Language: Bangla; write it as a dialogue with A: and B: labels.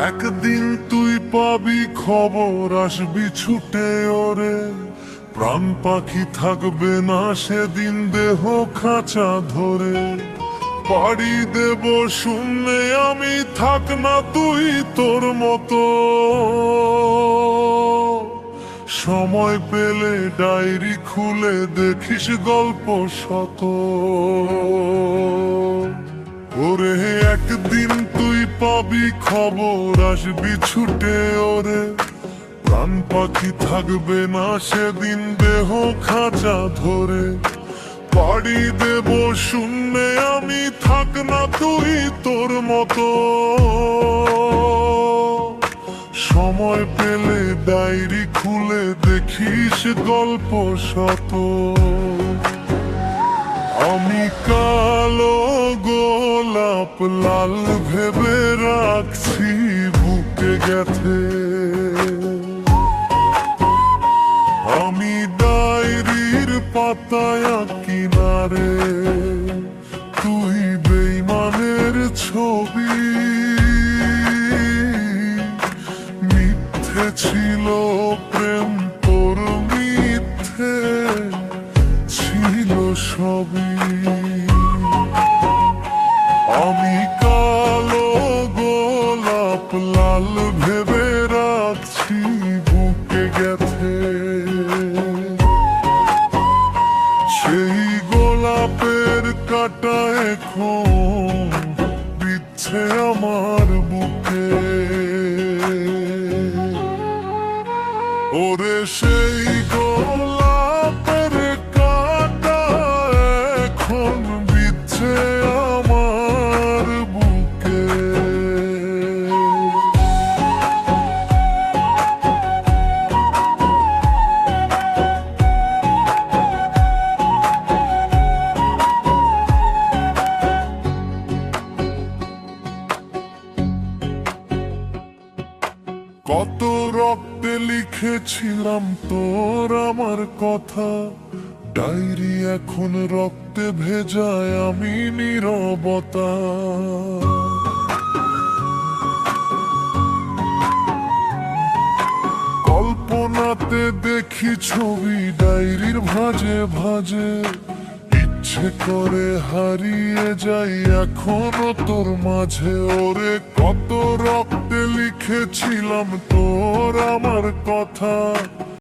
A: একদিন তুই পাবি খবর, আসবি ছুটে ওরে। প্রাণ পাখি থাকবে না সেদিন দেহ খাঁচা ধরে। পাড়ি দেব শূন্যে আমি, থাক না তুই তোর মতো। সময় পেলে ডায়েরি খুলে দেখিস গল্প শত। ওরে একদিন তুই পাবি খবর, আসবি ছুটে ওরে। প্রাণ পাখি থাকবে না সেদিন দেহ খাঁচা ধরে। পাড়ি দেব শূন্যে আমি, থাক না তুই তোর মতো। সময় পেলে ডায়েরি খুলে দেখিস গল্প শত। আমি কালো গোলাপ লাল ভেবে রাখছি বুকে গেথে। আমি ডায়েরির পাতায় কিনারে তুই বেইমানের ছবি। মিথ্যে ছিল প্রেম তোর, মিথ্যে ছিল সবই। আমি কালো গোলাপ লাল ভেবে রাখছি বুকে গেথে। সেই গোলাপের কাঁটা এখন বিচ্ছে আমার বুকে। ওরে সেই গোলাপের কাঁটা এখন বিচ্ছে আমার বুকে। কত রক্তে লিখেছিলাম তোর আমার কথা। ডায়েরি এখন রক্তে ভেজায় আমি নীরবতা। কল্পনাতে দেখি ছবি ডায়েরির ভাঁজে ভাঁজে। ইচ্ছে করে হারিয়ে যাই এখনো তোর মাঝে। ওরে কত রক্তে লিখেছিলাম তোর আমার কথা।